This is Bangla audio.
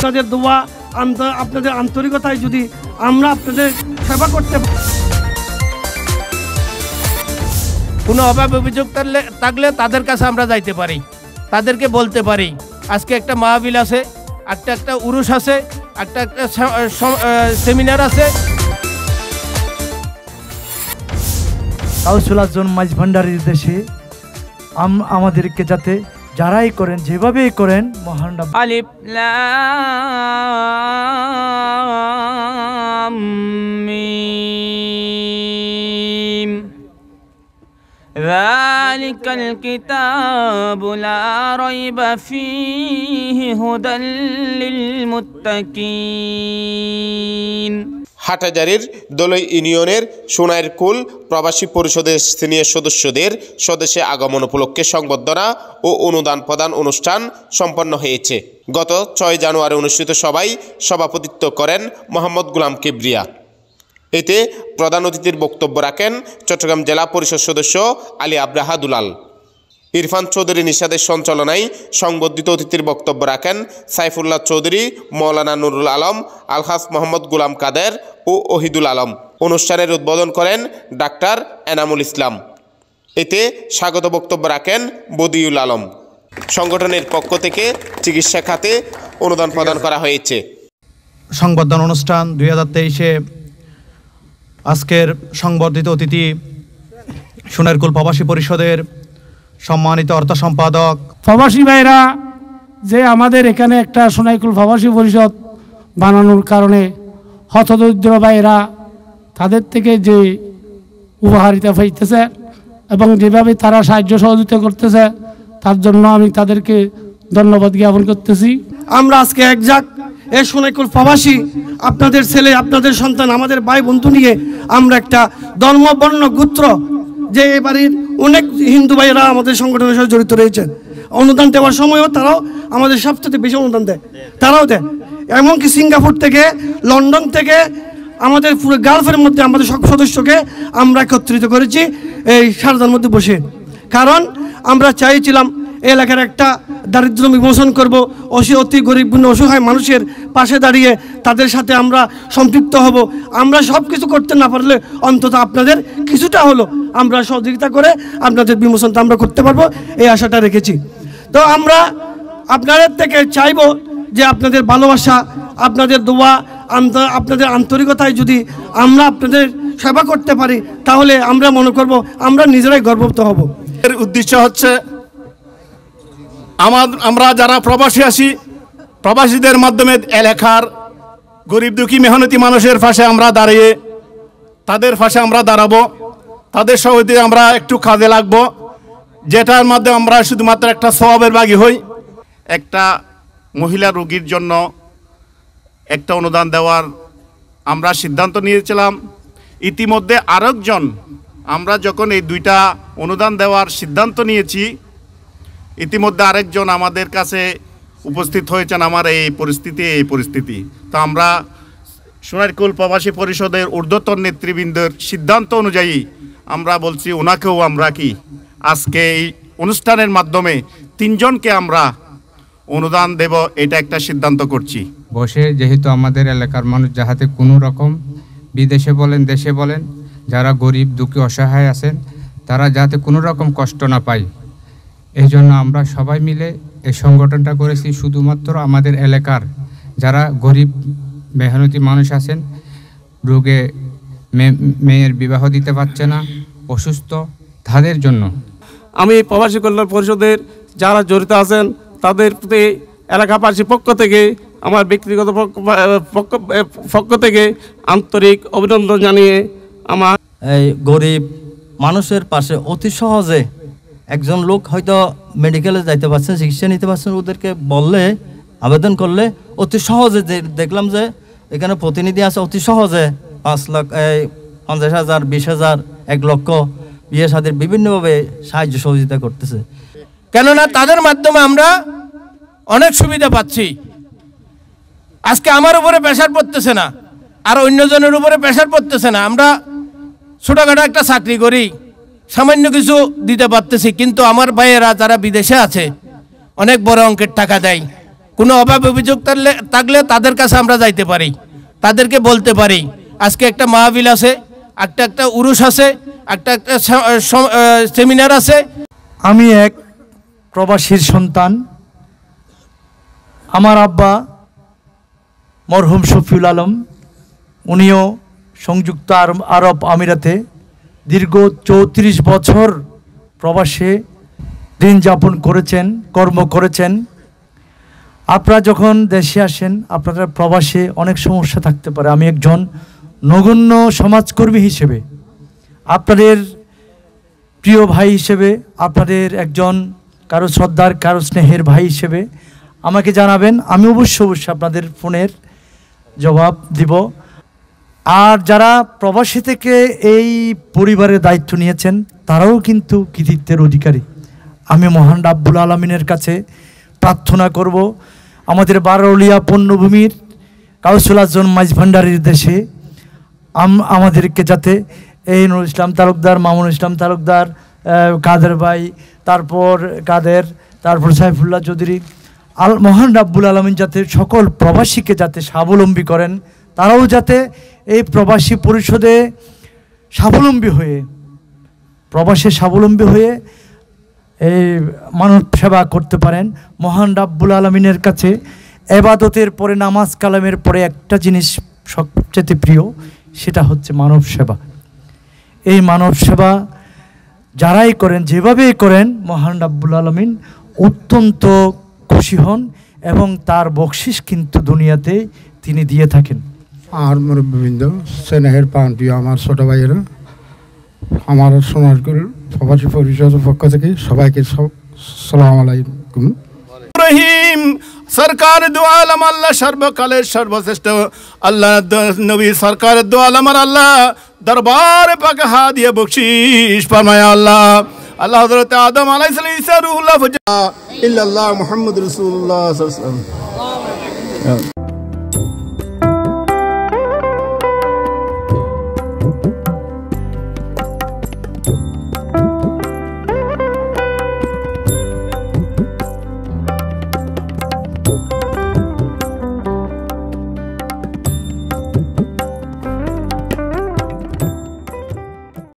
আপনাদের দোয়া আপনাদের আন্তরিকতায় যদি আমরা আপনাদের সেবা করতে কোনো অভাব অভিযোগ থাকলে তাদের কাছে আমরা যাইতে পারি, তাদেরকে বলতে পারি আজকে একটা মাহফিল আছে, একটা উরুস আছে, একটা সেমিনার আছে। কাউসুল আজম মাঝ ভান্ডারীর দেশে আমাদেরকে যাতে যারাই করেন যেভাবেই করেন মহান আলিফ লাম মিম যালিকাল কিতাবু লা রাইবা ফীহি হুদাল লিল মুত্তাকিন। হাটহাজারীর দোলই ইউনিয়নের সোনাইর কুল প্রবাসী পরিষদের সিনিয়র সদস্যদের স্বদেশে আগমন উপলক্ষে সংবর্ধনা ও অনুদান প্রদান অনুষ্ঠান সম্পন্ন হয়েছে। গত 6 জানুয়ারি অনুষ্ঠিত সভায় সভাপতিত্ব করেন মোহাম্মদ গোলাম কিবরিয়া। এতে প্রধান অতিথির বক্তব্য রাখেন চট্টগ্রাম জেলা পরিষদ সদস্য আলী আব্রাহা দুলাল। ইরফান চৌধুরী নিশাদের সঞ্চালনায় সংবর্ধিত অতিথির বক্তব্য রাখেন সাইফুল্লাহ চৌধুরী, মৌলানা নুরুল আলম, আলহাজ মোহাম্মদ গোলাম কাদের ও ওহিদুল আলম। অনুষ্ঠানের উদ্বোধন করেন ডাক্তার এনামুল ইসলাম। এতে স্বাগত বক্তব্য রাখেন বদিউল আলম। সংগঠনের পক্ষ থেকে চিকিৎসা খাতে অনুদান প্রদান করা হয়েছে। সংবর্ধনা অনুষ্ঠান 2023-এ আজকের সংবর্ধিত অতিথি সোনারকুল প্রবাসী পরিষদের সম্মানিত অর্থ সম্পাদক। প্রবাসী ভাইরা যে আমাদের এখানে একটা সোনাইকুল প্রবাসী পরিষদ বানানোর কারণে হতদরিদ্র ভাইরা তাদের থেকে যে উপহারিতা পাইতেছে এবং যেভাবে তারা সাহায্য সহযোগিতা করতেছে তার জন্য আমি তাদেরকে ধন্যবাদ জ্ঞাপন করতেছি। আমরা আজকে একজাক এই সোনাইকুল প্রবাসী আপনাদের ছেলে, আপনাদের সন্তান, আমাদের ভাই বন্ধু নিয়ে আমরা একটা ধর্ম বর্ণ গোত্র যে এ বাড়ির অনেক হিন্দু ভাইয়েরা আমাদের সংগঠনের সাথে জড়িত রয়েছেন। অনুদান দেওয়ার সময়ও তারাও আমাদের সবচেয়ে বেশি অনুদান দেয়, তারাও দেয়। এমনকি সিঙ্গাপুর থেকে, লন্ডন থেকে আমাদের পুরো গালফের মধ্যে আমাদের সব সদস্যকে আমরা একত্রিত করেছি এই সারদার মধ্যে বসে। কারণ আমরা চাইছিলাম এই এলাকার একটা দারিদ্র্য বিমোচন করব, অতি গরিব অসহায় মানুষের পাশে দাঁড়িয়ে তাদের সাথে আমরা সম্পৃক্ত হব। আমরা সব কিছু করতে না পারলে অন্তত আপনাদের কিছুটা হলো আমরা সহযোগিতা করে আপনাদের বিমোচনটা আমরা করতে পারবো, এই আশাটা রেখেছি। তো আমরা আপনাদের থেকে চাইব যে আপনাদের ভালোবাসা, আপনাদের দোয়া, আপনাদের আন্তরিকতায় যদি আমরা আপনাদের সেবা করতে পারি তাহলে আমরা মনে করব আমরা নিজেরাই গর্বিত হব। এর উদ্দেশ্য হচ্ছে আমরা যারা প্রবাসী আছি, প্রবাসীদের মাধ্যমে এলাকার গরিব দুঃখী মেহনতি মানুষের পাশে আমরা দাঁড়িয়ে তাদের পাশে আমরা দাঁড়াবো, তাদের সহযোগিতায় আমরা একটু কাজে লাগবো, যেটার মাধ্যমে আমরা শুধুমাত্র একটা সওয়াবের ভাগী হই। একটা মহিলা রোগীর জন্য একটা অনুদান দেওয়ার আমরা সিদ্ধান্ত নিয়েছিলাম। ইতিমধ্যে আরেকজন, আমরা যখন এই 2টা অনুদান দেওয়ার সিদ্ধান্ত নিয়েছি, ইতিমধ্যে আরেকজন আমাদের কাছে উপস্থিত হয়েছেন। আমার এই পরিস্থিতি তো আমরা সোনারকুল প্রবাসী পরিষদের ঊর্ধ্বতন নেতৃবৃন্দের সিদ্ধান্ত অনুযায়ী আমরা বলছি ওনাকেও আমরা আজকে এই অনুষ্ঠানের মাধ্যমে 3 জনকে আমরা অনুদান দেব, এটা একটা সিদ্ধান্ত করছি। বসে যেহেতু আমাদের এলাকার মানুষ যাহাতে কোনো রকম বিদেশে বলেন দেশে বলেন যারা গরিব দুঃখী অসহায় আছেন তারা যাতে কোনো রকম কষ্ট না পায়, এই জন্য আমরা সবাই মিলে এই সংগঠনটা করেছি। শুধুমাত্র আমাদের এলাকার যারা গরিব মেহনতি মানুষ আছেন, রোগে মেয়ের বিবাহ দিতে পারছে না, অসুস্থ, তাদের জন্য। আমি প্রবাসী কল্যাণ পরিষদের যারা জড়িত আছেন তাদের প্রতি এলাকাবাসীর পক্ষ থেকে, আমার ব্যক্তিগত পক্ষ থেকে আন্তরিক অভিনন্দন জানিয়ে আমার এই গরিব মানুষের পাশে অতি সহজে একজন লোক হয়তো মেডিকেলে যাইতে পারছেন, চিকিৎসা নিতে পারছেন, ওদেরকে বললে আবেদন করলে অতি সহজে দেখলাম যে এখানে প্রতিনিধি আছে, অতি সহজে 5 লাখ, 50,000, 20,000, 1 লক্ষ বিয়ে শাদীর বিভিন্নভাবে সাহায্য সহযোগিতা করতেছে। কেননা তাদের মাধ্যমে আমরা অনেক সুবিধা পাচ্ছি। আজকে আমার উপরে প্রেশার পড়তেছে না, আর অন্যজনের উপরে প্রেশার পড়তেছে না। আমরা ছোটখাটো একটা চাকরি করি, সামান্য কিছু দিতে পারতেছি, কিন্তু আমার ভাইয়েরা যারা বিদেশে আছে অনেক বড় অঙ্কের টাকা দেয়। কোনো অভাব অভিযোগ থাকলে তাদের কাছে আমরা যাইতে পারি, তাদেরকে বলতে পারি। আজকে একটা মাহফিল আছে, একটা উরুস আছে, একটা সেমিনার আছে। আমি এক প্রবাসীর সন্তান। আমার আব্বা মরহুম শফিউল আলম, উনিও সংযুক্ত আরব আমিরাতে দীর্ঘ 34 বছর প্রবাসে দিন যাপন করেছেন, কর্ম করেছেন। আপনারা যখন দেশে আসেন আপনাদের প্রবাসে অনেক সমস্যা থাকতে পারে। আমি একজন নগণ্য সমাজকর্মী হিসেবে, আপনাদের প্রিয় ভাই হিসেবে, আপনাদের একজন কারো শ্রদ্ধার কারো স্নেহের ভাই হিসেবে আমাকে জানাবেন, আমি অবশ্যই আপনাদের ফোনের জবাব দিব। আর যারা প্রবাসী থেকে এই পরিবারের দায়িত্ব নিয়েছেন তারাও কিন্তু কৃতিত্বের অধিকারী। আমি মহান রাব্বুল আলামিনের কাছে প্রার্থনা করব আমাদের বারৌলিয়া পণ্যভূমির কাউসুল আজম মাইজ ভান্ডারির দেশে আমাদেরকে যাতে এই নুরুল ইসলাম তালুকদার, মামুনুল ইসলাম তালুকদার, কাদের ভাই, তারপর কাদের, তারপর সাইফুল্লাহ চৌধুরী, মহান রাব্বুল আলামিন যাতে সকল প্রবাসীকে যাতে স্বাবলম্বী করেন, তারাও যাতে এই প্রবাসী পরিষদে স্বাবলম্বী হয়ে, প্রবাসে স্বাবলম্বী হয়ে এই মানব সেবা করতে পারেন। মহান রাব্বুল আলামিনের কাছে ইবাদতের পরে, নামাজ কালামের পরে একটা জিনিস সবচেয়ে প্রিয়, সেটা হচ্ছে মানব সেবা। এই মানব সেবা যারাই করেন, যেভাবেই করেন, মহান রাব্বুল আলামিন অত্যন্ত খুশি হন এবং তার বকশিস কিন্তু দুনিয়াতে তিনি দিয়ে থাকেন। আর মুরব্বীবৃন্দ, স্নেহের প্রাণপ্রিয় আমার ছোট ভাইয়েরা, আমার সোনারকুল প্রবাসী পরিষদের পক্ষ থেকে সবাইকে সালাম আলাইকুম। রহিম সরকার দু আলম আল্লাহ সর্বকালের সর্বশ্রেষ্ঠ আল্লাহ নবী সরকারের দু আলম আল্লাহ দরবার পাকে হাত দিয়ে বকশিশ ফরমায় আল্লাহ। আল্লাহ হযরত আদম আলাইহিস সালাম, ঈসা রূহুল্লাহ, ইল্লাল্লাহ মুহাম্মদ রাসূলুল্লাহ সাল্লাল্লাহু আলাইহি ওয়াসাল্লাম।